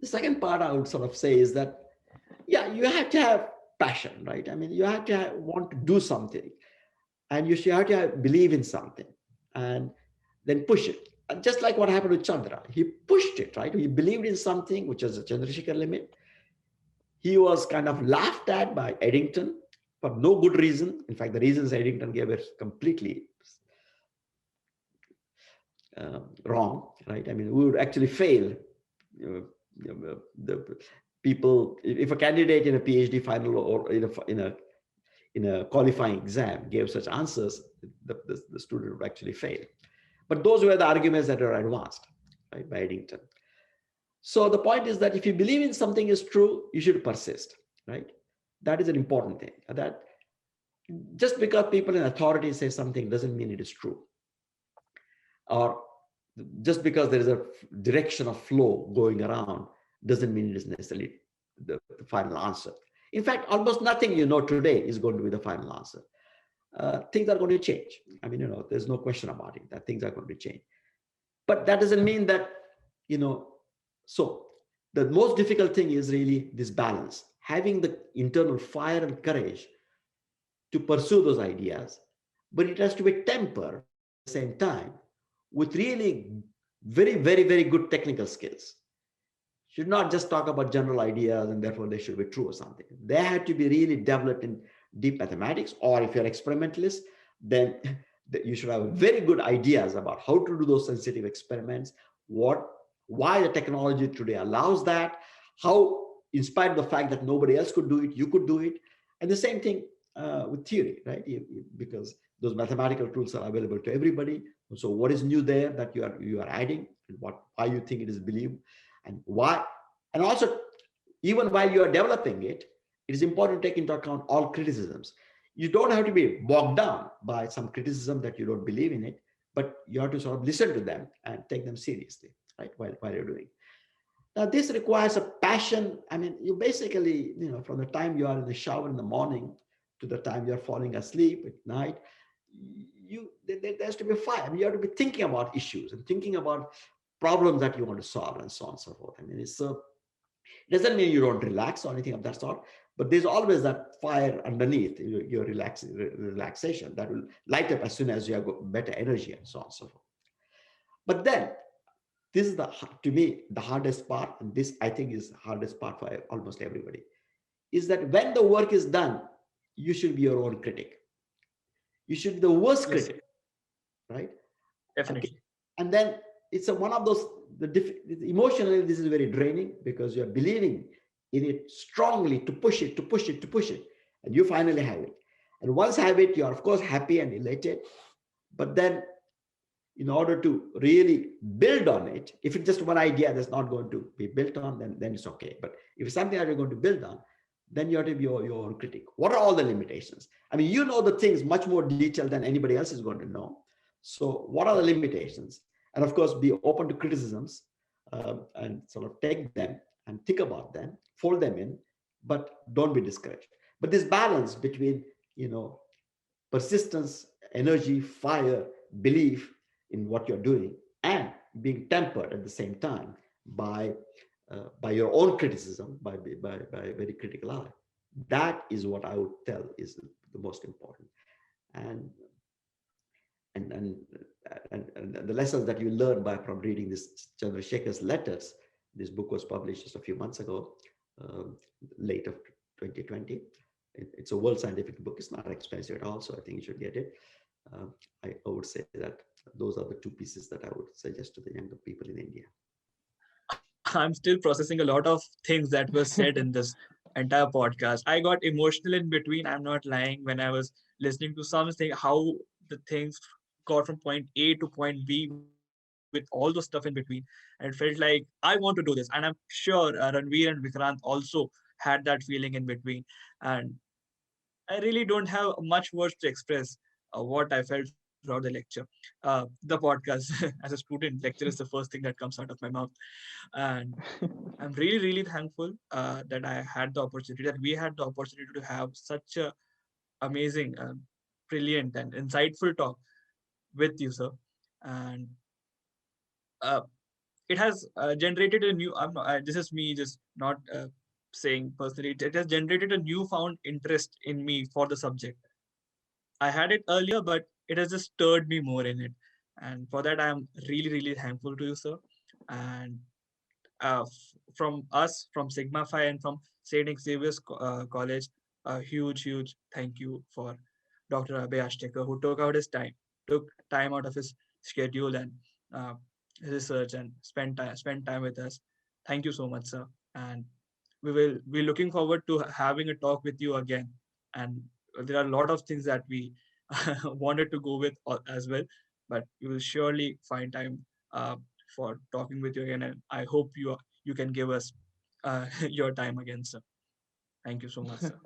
The second part I would sort of say is that, yeah, you have to have passion, right? I mean, you have to want to do something, and you have to believe in something, and then push it. And just like what happened with Chandra, he pushed it, right? He believed in something, which is a Chandrasekhar limit. He was kind of laughed at by Eddington for no good reason. In fact, the reasons Eddington gave were completely wrong, right? I mean, we would actually fail. The people, if a candidate in a PhD final or in a qualifying exam gave such answers, the student would actually fail. But those were the arguments that were advanced, right, by Eddington. So the point is that if you believe in something is true, you should persist, right? That is an important thing. That just because people in authority say something doesn't mean it is true. Or just because there is a direction of flow going around doesn't mean it is necessarily the final answer. In fact, almost nothing you know today is going to be the final answer. Things are going to change. I mean, there's no question about it, that things are going to change. But that doesn't mean that, so the most difficult thing is really this balance, having the internal fire and courage to pursue those ideas, but it has to be tempered at the same time with really very, very, very good technical skills. Should not just talk about general ideas and therefore they should be true or something. They have to be really developed in deep mathematics, or if you're experimentalist, then you should have very good ideas about how to do those sensitive experiments, why the technology today allows that, how, in spite of the fact that nobody else could do it, you could do it. And the same thing with theory, right? Because those mathematical tools are available to everybody. So what is new there that you are adding, and why you think it is believed, and why? And also, even while you are developing it, it is important to take into account all criticisms. You don't have to be bogged down by some criticism that you don't believe in it, but you have to sort of listen to them and take them seriously, right, while you're doing. Now, this requires a passion. I mean, you basically, from the time you are in the shower in the morning to the time you're falling asleep at night, there has to be a fire. I mean, you have to be thinking about issues and thinking about problems that you want to solve and so on and so forth. I mean, it doesn't mean you don't relax or anything of that sort, but there's always that fire underneath your relaxation that will light up as soon as you have got better energy and so on and so forth. But then, this is to me, the hardest part, and this I think is the hardest part for almost everybody, is that when the work is done, you should be your own critic. You should be the worst critic, right? Definitely. Okay. And then it's one of those, emotionally, this is very draining because you're believing in it strongly to push it, to push it, to push it. And you finally have it. And once you have it, you are, of course, happy and elated. But then, in order to really build on it, if it's just one idea that's not going to be built on, then it's okay. But if it's something that you're going to build on, then you have to be your own critic. What are all the limitations? I mean, you know the things much more detailed than anybody else is going to know. So what are the limitations? And of course, be open to criticisms, and sort of take them and think about them, fold them in, but don't be discouraged. But this balance between, persistence, energy, fire, belief in what you're doing, and being tempered at the same time by your own criticism, by a very critical eye. That is what I would tell is the most important. And and and and the lessons that you learn from reading this Chandrasekhar's letters. This book was published just a few months ago, late of 2020. It's a world scientific book. It's not expensive at all, so I think you should get it. I would say that those are the two pieces that I would suggest to the younger people in India. I'm still processing a lot of things that were said in this entire podcast. I got emotional in between. I'm not lying. When I was listening to something, how the things got from point A to point B with all the stuff in between. And it felt like I want to do this. And I'm sure Ranveer and Vikrant also had that feeling in between. And I really don't have much words to express what I felt throughout the lecture. The podcast, as a student, lecture is the first thing that comes out of my mouth. And I'm really, really thankful that I had the opportunity, that we had the opportunity to have such a amazing, brilliant, and insightful talk with you, sir. And uh, it has generated a new. This is me just not saying personally. It has generated a newfound interest in me for the subject. I had it earlier, but it has just stirred me more in it. And for that, I'm really, really thankful to you, sir. And from us, from Sigma Phi, and from St. Xavier's College, a huge, huge thank you for Dr. Abhay Ashtekar, who took time out of his schedule and uh, research and spend time with us. Thank you so much, sir. And we will be looking forward to having a talk with you again. And there are a lot of things that we wanted to go with as well, but we will surely find time for talking with you again. And I hope you can give us your time again, sir. Thank you so much, sir.